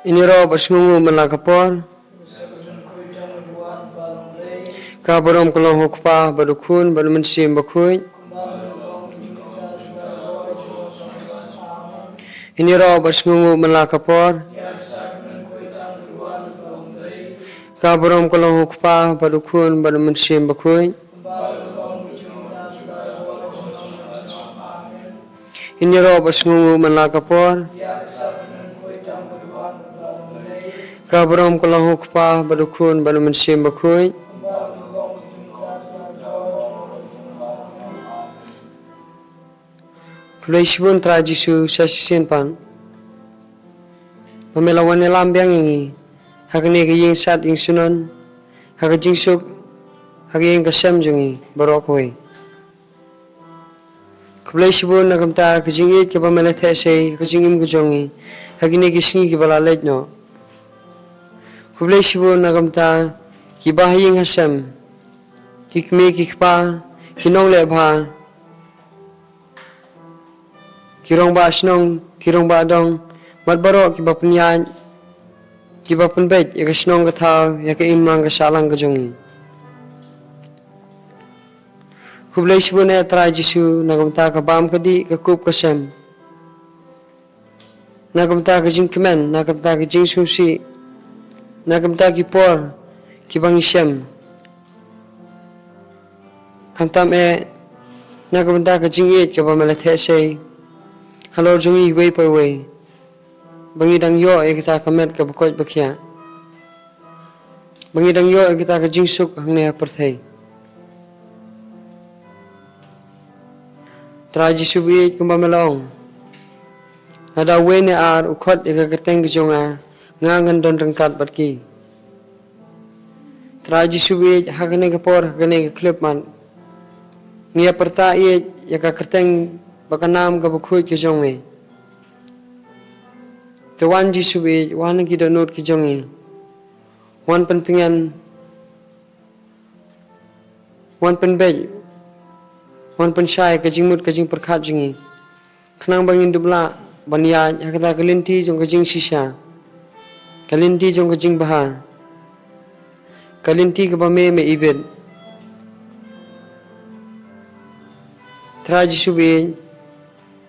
Iniro basungu malakapor kabarom kolong hokpa badukun badumensim bakuy Iniro basungu malakapor kabarom kolong hokpa badukun badumensim bakuy Iniro basungu malakapor Kabrom kolong hukpa badukun badumensim bakuy Kuleishbun trajisu sasisin pan Pamelawan lambiang ingi Hakni kaying sat ing sunon Hakajingsuk Hakiying kasam jungi barokwe Kuleishbun nakamta kajingit ke pamelathesay Kajingim kujongi Hakni kisngi kibalalej no Kublai shibu nagamta ki bahaying hasam ki kme ki kpa ki nong le bha ki rong ba asnong ki rong ba dong mat baro ki bapnya ki bapan bet ya kasnong ka thaw ya ka imang ka salang ka jongi Kublai shibu ne tra jisu nagamta ka bam ka di ka kup ka sem nagamta ka jing kemen nagamta ka jing susi Nagamta ki por ki bangisem kamtam nagamta ka jingit ka pamalathesay halor jungi wei pa wei bangi dang yo kita kamet ka bakoj bakhya bangi dang yo kita ka jingsuk hangne parthai traji subi kumba melong ada wei ne ar ukhot ka kerteng ki jonga ngangan don rengkat barki traji subi hakane ka por hakane ka klip man ngia perta ye ya ka kerteng bakanam ka bukhuj ki jongme to wan ji subi wan ki donut ki jongi wan pentingan wan penbej wan pensyai ka jingmut ka jing perkhat jingi khnang bangin dubla bania hakata kelinti jong ka jing sisa Kalinti jong kajing baha Kalinti ka bame me ibed Traji subi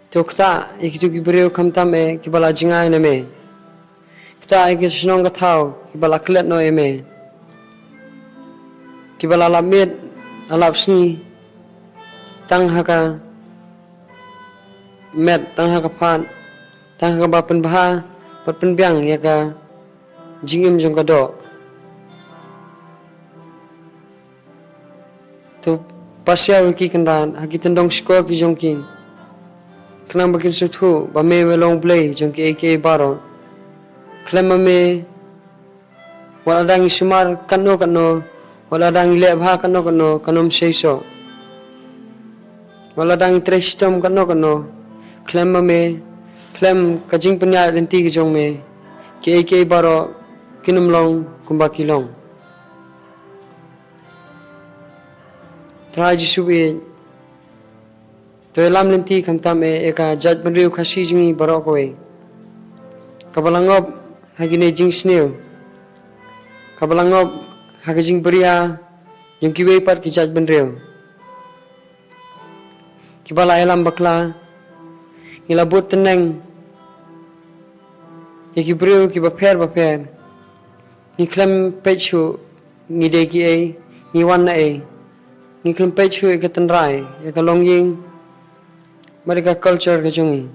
Tokta ikitu ki breu kamtam kibala jingay na me Kta ikisnong ka thaw kibala klet no me Kibala lamit alap sni Tang haka Met tang haka pan Tang haka bapan baha Bapan biang ya ka Jingim jong kado to pasya wiki kandan haki tendong skor ki jongki kenang bakin suthu ba me long play jongki aka baro klema me wala dang sumar kanno wala dang le bha kanno kanom seiso wala dang trestom kanno klema me klem kajing penya lenti ki jong me ki aka baro kinum long kumbaki long Try Jisubi to lam lenti kamtam eka jaj benriu khasi jingi barok we kabalangop hagine jing sneu kabalangop hagajing beria yung kiwe pat ki jaj benriu kibala elam bakla ilabut teneng yaki beriu ki baper ni klem pechu ni deki ni wan ni klem pechu ke tenrai ke longying mereka culture ke jungi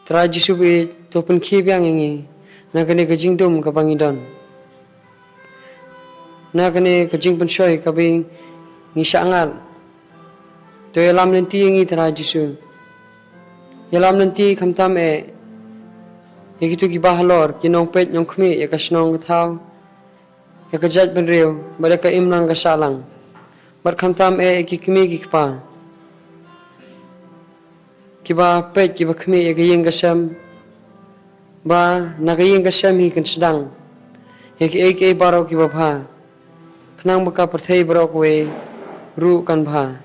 traji subi to pun khibyang ngi na kane ke jingdum ka bangidon na kane ke jing pun shoy ka bi ni sangat to yalam lenti ngi traji su yalam lenti khamtam yekitu ki bahalor ki nong pet nyong khmi ya kasnong thau ya kajat benriu mereka imlang kasalang berkamtam ki kmi ki kpa kiba pet kiba kmi ya kayeng kasam ba nakayeng kasam hi kan sedang ya ki baro kiba bha kenang baka perthai baro we ru kan bha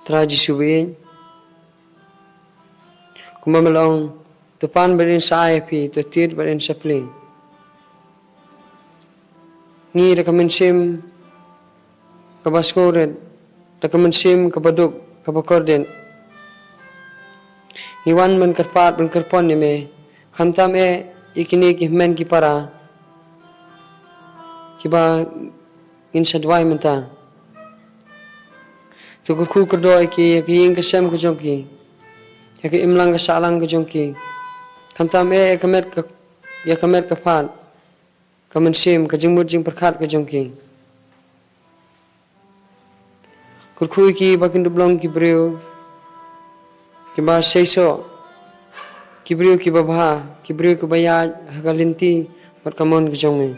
tra jisubi kumamalong tupan berin sa IFP to tir berin sa pli ngi rekomensim kabaskoret rekomensim kabaduk kabakorden Iwan men kerpat men kerpon ni me khamtam ikini ki men ki para kiba insadwai menta to ku kerdo ki ing kesem ko jongki ya ki imlang ka salang ko jongki khamtam kamet ka phat kamen sim ka jingmut jing perkhat ka jongki kurkhui ki bakin dublong ki breu kiba seiso kibriu kiba bha kibriu kiba ya hagalinti berkamon ke jongme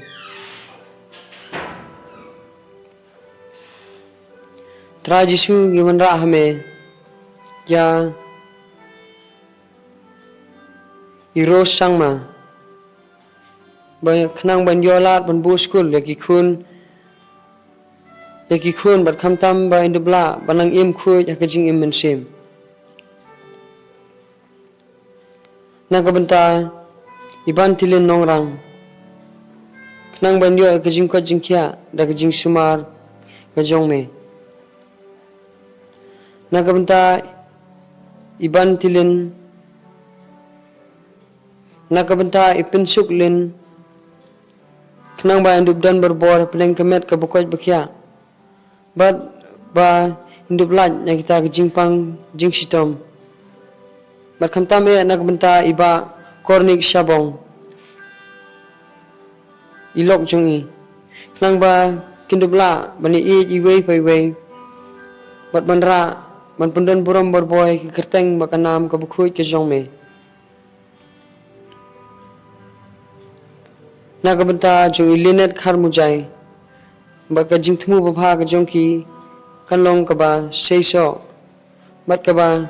tra jisu giman ra hame ya iros sangma ba khnang ban yolat ban bu school ya ki khun bat khamtam ba indubla banang im khu ya ka jing im men sim Nagabenta iban tilin nongrang knang banyo ka jing ko jingkya da ka jing sumar ka jongme nagabenta iban tilin nagabenta ipinsuk lin knang ba indubdan berbor peleng kemet ka bukoj bakya ba indublan nya kita ka jingpang jing sitom Berkamtam nagbenta iba kornik syabong ilok jungi nang ba kindubla bani iwei paiwei bat manra man pundan buram berboy ki kerteng bakanam ka bukhui ke jongme nagbenta jung ilinet khar mujai bat ka jingthmu babha ka jongki kanlong ka ba seiso bat ka ba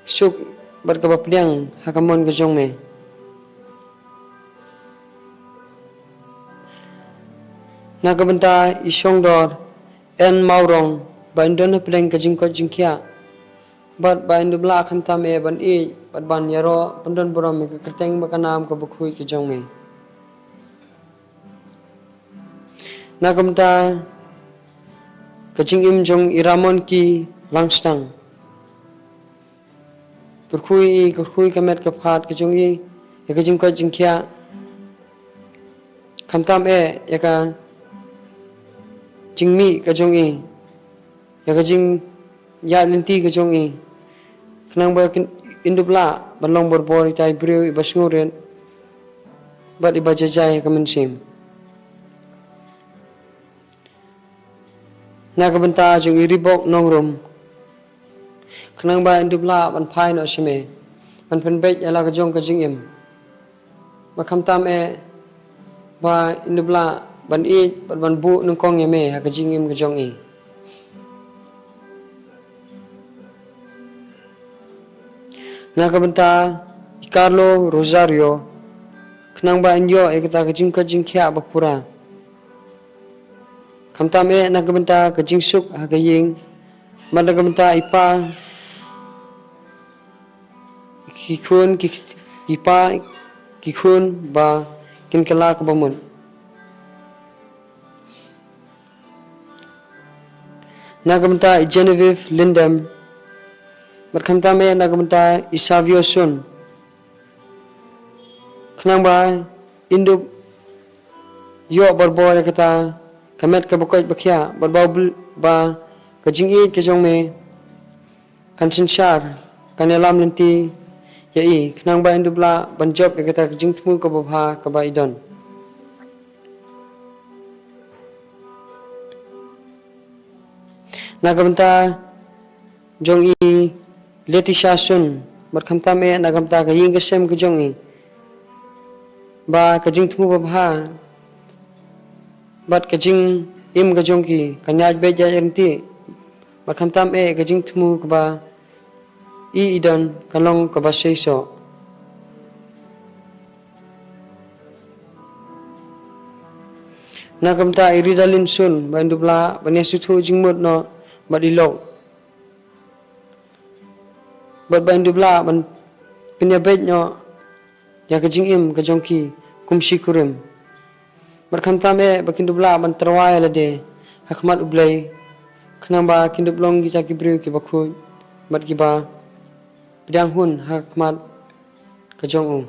suk berkebapdiang hakamon ke jongme nagabenta isong dor en maurong ba indon pleng ka jingko jingkya bat ba indubla khamtam ban bat ban yaro pandon buram ka kerteng bakanam ka bukhui ke jongme nagabenta ka jingim jong iramon ki langstang kurkhui kamet ka phat ka jungi ya ka jing ko jingkya khamtam ya ka jingmi ka jungi ya ka jing ya linti ka jungi khnang ba indubla balong borbor tai breu ibasnguren bat ibajajai ka mensim nagabenta jung iribok nongrom Kenang ba indubla ban phai no shime ban penbej ala ka jong ka jingim ba khamtam ba indubla ban ban bu nung kong yeme ha ka jingim ka jong Nagabenta Carlo Rosario kenang ba inyo kata ka jing ka jingkya ba pura khamtam nagabenta ka jingsuk ha ka ying madagabenta ipa kikun ipa kikun ba kinkala ka bamun nagabenta Genevieve Lindem berkamtam nagabenta Isavio Sun kenang ba induk yo berbor kata kamet ka bakoj bakya berbau ba kajing ke jongme kansinsyar kanelam nanti yai kenang ba indubla banjob kata jing tmu ka babha ka ba idon nagabenta jong Leticia Sun berkamtam nagabenta ka ying kesem ka jong ba ka jing tmu babha bat ka jing im ka jongki kanyaj beja enti berkamtam ka jing tmu ka ba idon kalong ka ba seiso nagamta iridalin sun ba indubla banya suthu jingmut no bat ilok bat ba indubla ban pinyabet nyo ya kajing im kajongki kumshi kurim berkam tame bakindubla ban terwai lade hakmat ublay kenang ba kindublong kita kibriu ki bakhu bat ki ba bidang hun hakmat kajong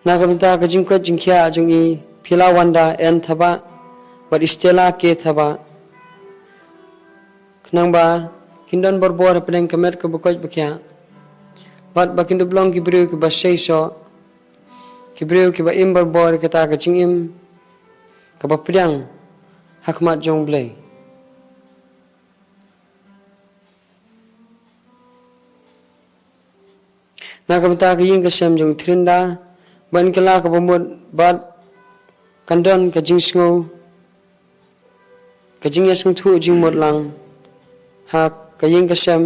nagamta kajing ko jingkya jongi phila wanda en thaba bat istela ke thaba kenang ba kindon borbor pedeng kemet ke bukoj bakya bat bakindu blong kibriu ki basai so kibriu ki ba im borbor kata kajing im ka ba pedang hakmat jong blay nagamta kajing kasem jong trinda ban kala ka bamut bat kandon kajing sngo kajing yasung thu jing mot lang ha kajing kasem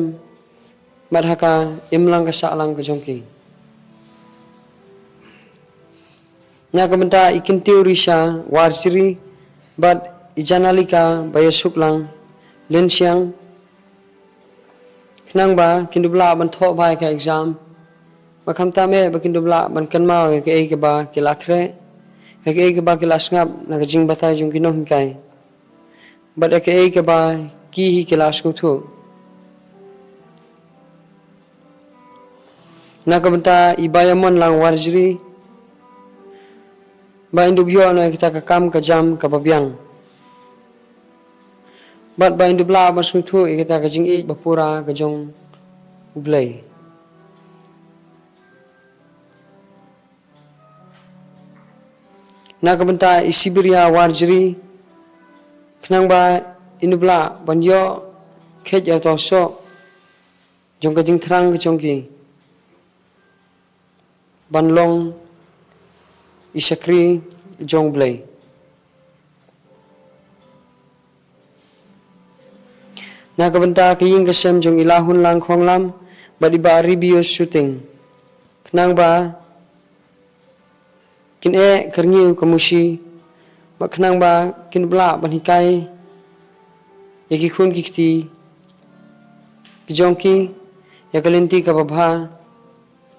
bat haka imlang kasa lang kajongki nagamta ikin teorisha warjiri bat ijanalika bayasuk lang lensiang kenang ba kindubla ban tho bai ka exam bakam tame bakindubla ban kanmao ke ba kilakre ke ba kilas ngap na kajing bata jung kino hingkai bat ke ba ki hi kilas nguthu nakamta ibayamon lang warjri ba indubyo na kita ka kam ka jam ka babyang bat ba indubla ba nguthu kita ka jing i bapura ka jong ublay nakamta isibiria warjri kenang ba indubla banyo khet ya to so jong ka jing thrang ka jongki banlong isakri jong blay nakamta kaying kasem jong ilahun lang khonglam badi ba review shooting kenang ba kin karngiu kamushi baknang ba kin bla ban hikai yaki khun kikti kijongki yakalinti ka babha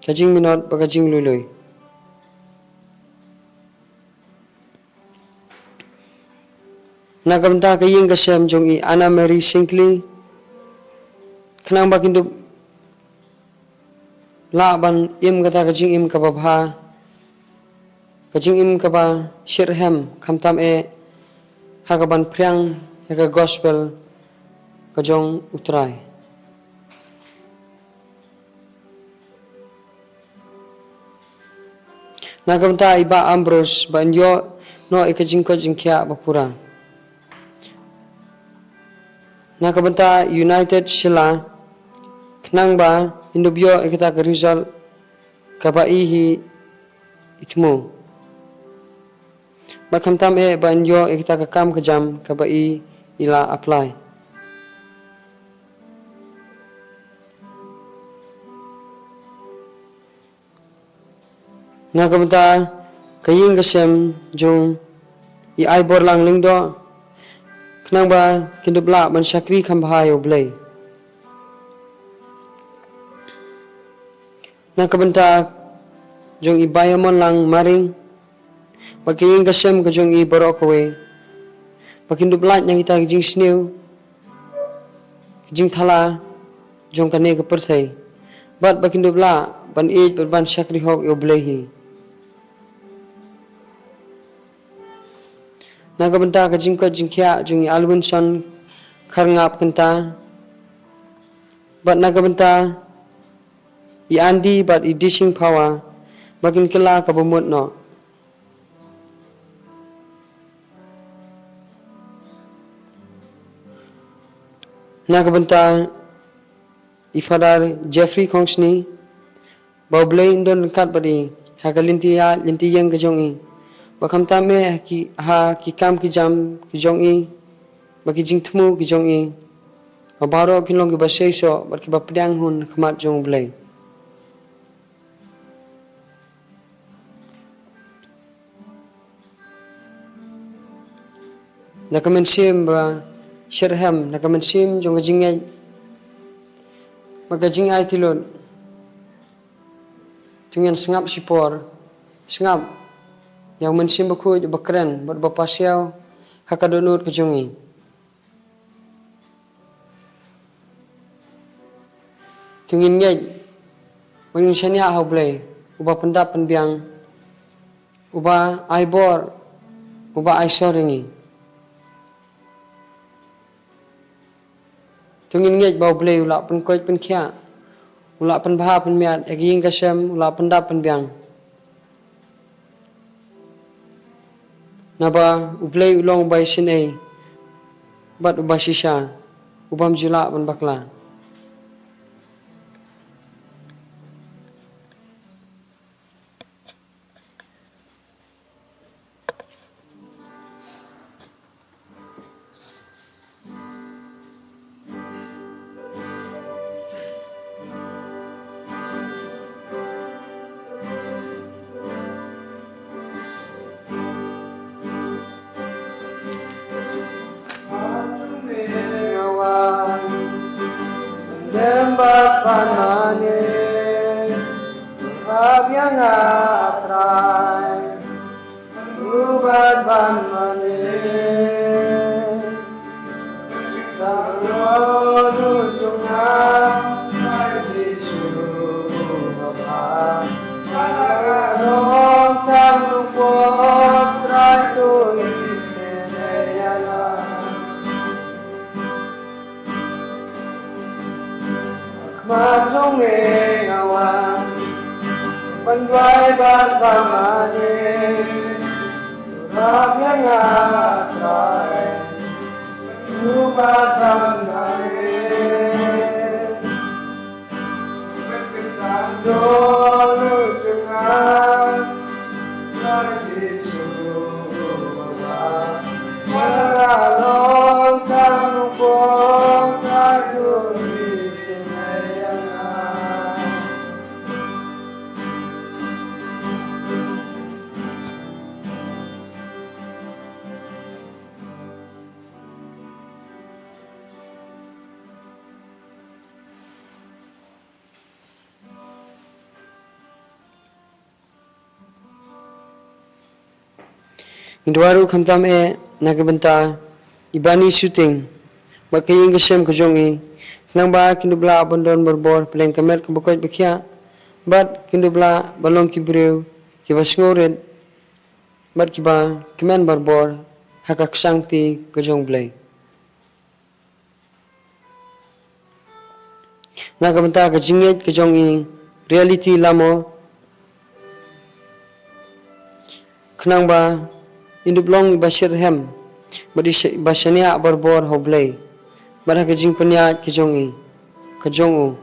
kajing minot bagajing luloy nagamta kaying kasem jongi Anna Mary Sinkli kenang ba kindu la ban im kata kajing im ka babha kajing im kaba shirhem kamtam hakaban priang haka gospel kajong utray nagamta iba Ambrose banyo no ikajing ko jingkya bapura nakabanta United sila kenang ba indubyo ikita ka result kaba ihi itmo bakam tam banyo ikita ka kam ka jam ka bai ila apply nakamta kaying kasem jong i ai bor lang lingdo kenang ba kindubla ban sakri khambayo blay nakamta jong i bayamon lang maring Pagkaying kasem ka jong i borok away. Pagkindublat niyang kita kajing snew. Kajing thala. Jong kane ka perthay. Bat pagkindubla. Ban id ban syakri hok i oblehi. Nagabanta kajing ko jing kya jong i Alwinson. Karngap kanta. Bat nagabanta. I Andy bat i dishing power. Bakin kila kabumut no. Nakabanta ifadar Jeffrey Kongsni baublay indon kat badi hakalintiya lintiyang kajongi bakam tame ki kam ki jam ki jongi baki jingtmu ki jongi mabaro kinlong ki basay so barki bapdang hun kamat jong blay nakamansim ba Sherham nakamansim jong kajingay magkajing ay tilon tungan sengap sipor sengap yang mansim baku bakren berbapasiaw hakadunut kajungi tungin ngay menginsanya haublay uba pendap penbiang uba aibor uba aisoringi tungin ngay baublay ulak penkoit penkia ulak penbaha penmiat aging kasem ulak pendap penbiang naba ublay ulong ubay sinay bat ubay sisya ubam julak penbakla Dembat panane Rabyang atray Ubat banmane Tablon ujungan Disu bapa Malarong tanupot Raitun isenayala Majong ngawan Bandway bat bamane Turap yang atray Ubat bamane Tandon ujungan Disu bapa Malalong tanupong Rajun Indwaru kamtam nagabenta ibani shooting bakaying gasem kajongi nang ba kindubla abandon berbor peleng kamer kabukot bekia bat kindubla balong kibriu kiba sngoret bat kiba kemen berbor hakak sangti kajong blay nagabenta kajinget kajongi reality lamo kenang ba indublong ibasir hem badi basania berbor hoblay bara kajing penya kajongi kajongu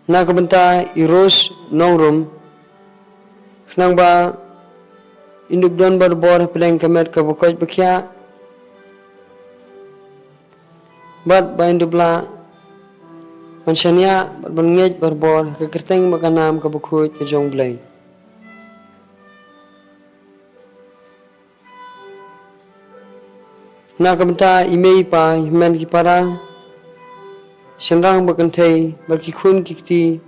nagabenta iros nongrum nang ba indubdon berbor peleng kamet kabukoj bekia bat ba indubla mansanya berngej berbor kekerteng makanam kabukoj kajong blay Nakabenta imei pa himen kipara senrang bakantai berkikun kikti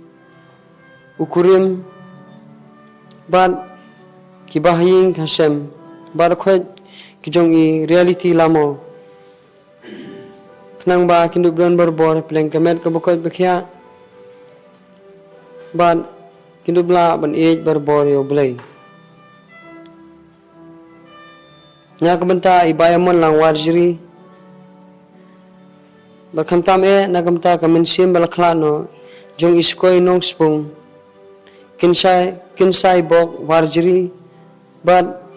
ukurim bat kibahing hasem barakhoit kijong i reality lamo nang ba kindubdon berbor peleng kamet kabukot bekia bat kindubla ban ej berbor yo blay Nakabenta ibayamon lang warjiri Berkamtam nakamta kamansim balaklano jong iskoy nong spung kinsay bok warjiri but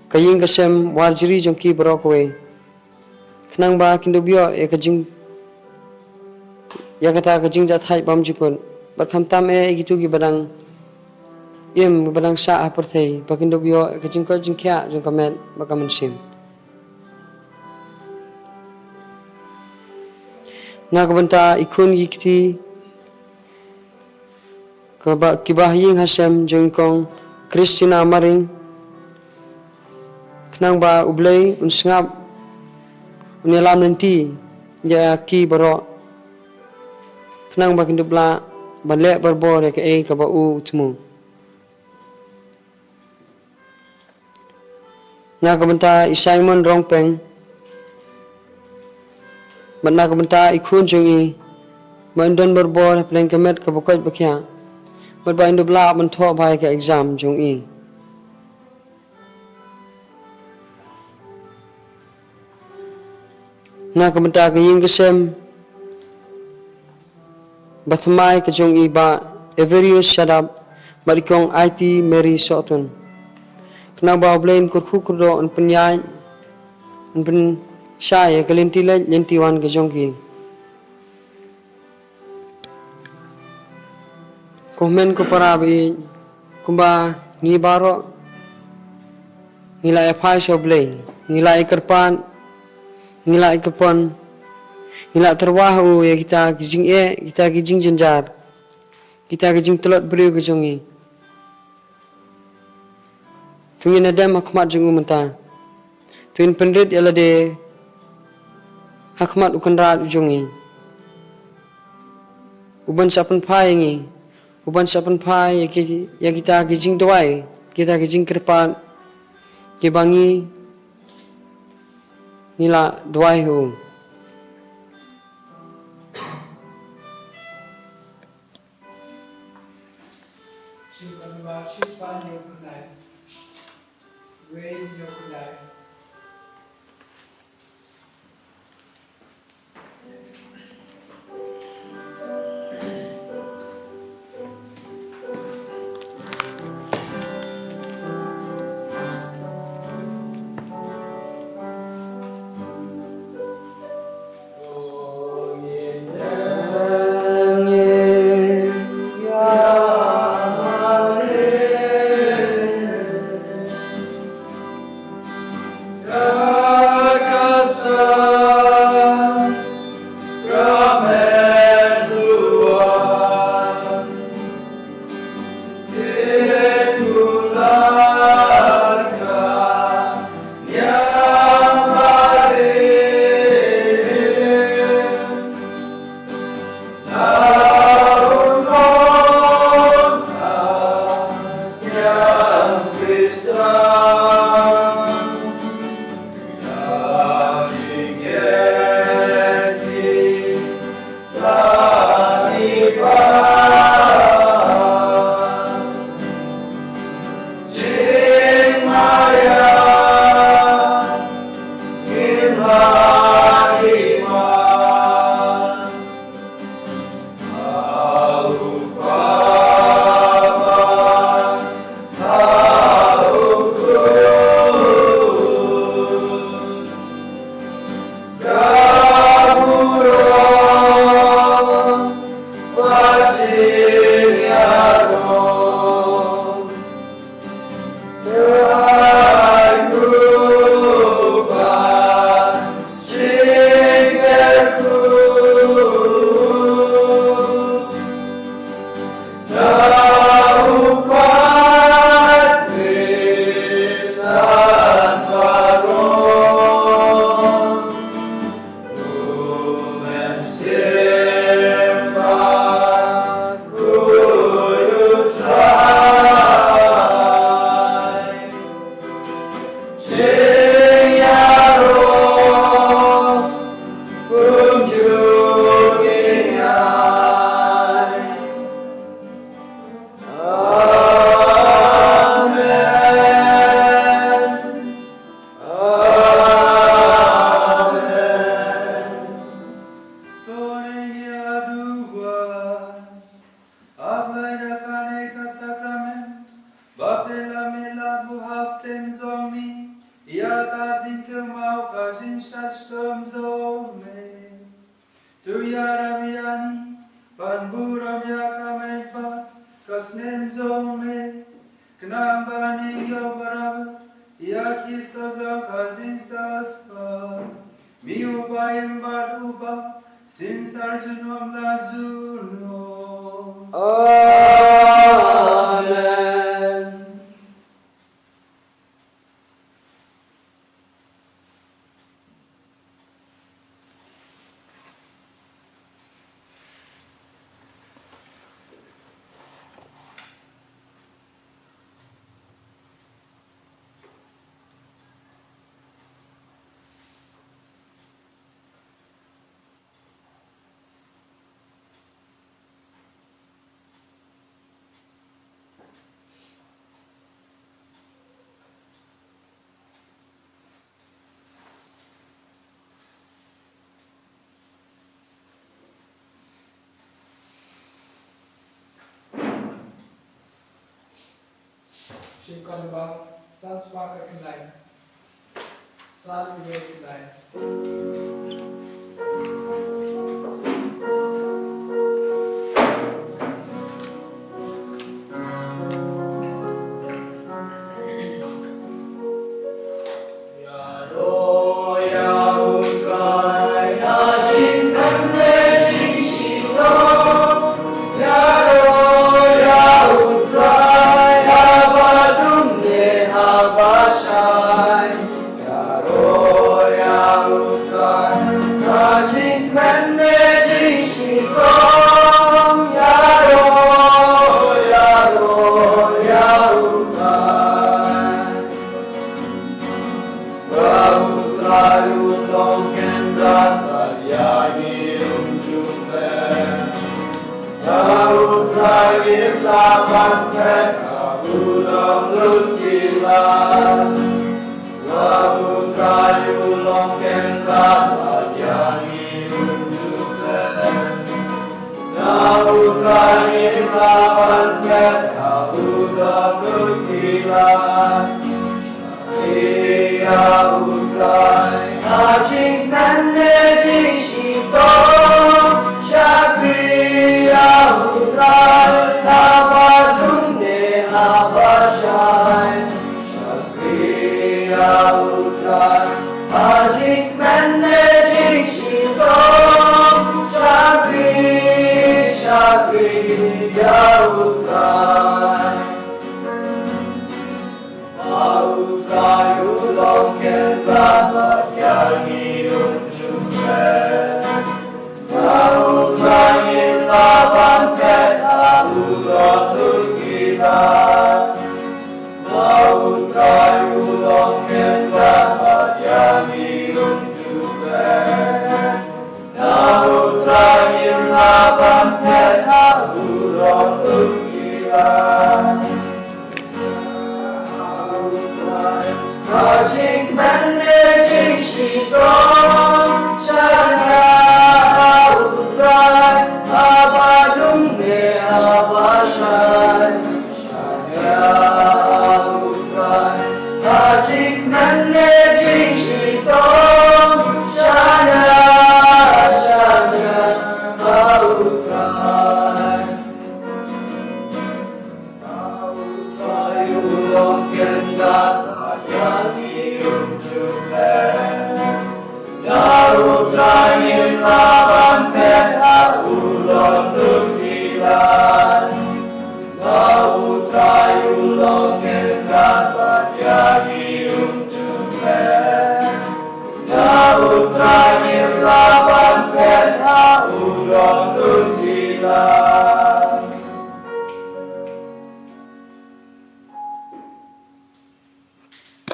kaying kasem warjiri jong ki brokwe kenang ba kindubyo kajing yakata kajing jathai bamjukun berkamtam gitu gi badang badang sa aperthai pakindubyo kajing ko jingkya jong kamet bakamansim nakabenta ikun yikti kibahing Hashem jong kong Kristina maring kenang ba ublay unsngap unyalam nanti ya ki baro kenang ba kindubla banlek berbor ya ke ka ba u temu na kabenta Simon rongpeng mana kabenta ikun jong i Mandon berbor peleng kemet ke bukit bakya. Berbain dubla mentok bahaya ke exam jong i. Na kementa ke ying kesem. Bathmai ke jong i ba Everius Shadab. Barikong IT Mary Soton. Kena bawa blame kurku kurdo un penyai. Un pen syai ke lentile lentiwan ke jong i. Komen ko para bi kumba ngi baro ngila fai soblei ngila ikerpan ngila ikepon ngila terwahu ya kita kijing jenjar kita kijing telot beriu kejongi tungin adam hakmat jungu menta tuin pendrit yala de hakmat ukan rat ujongi uban sapen pai ngi uban sapan pai ya kita kijing doai kita kijing kerpan kibangi nila doai hu Amen. Shikon ba san spaka kinai san uye kinai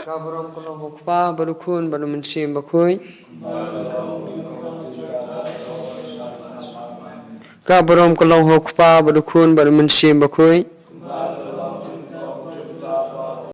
Kaburam kalau hokpa baru kun baru mensim bakui. Kaburam kalau hokpa baru kun baru mensim bakui.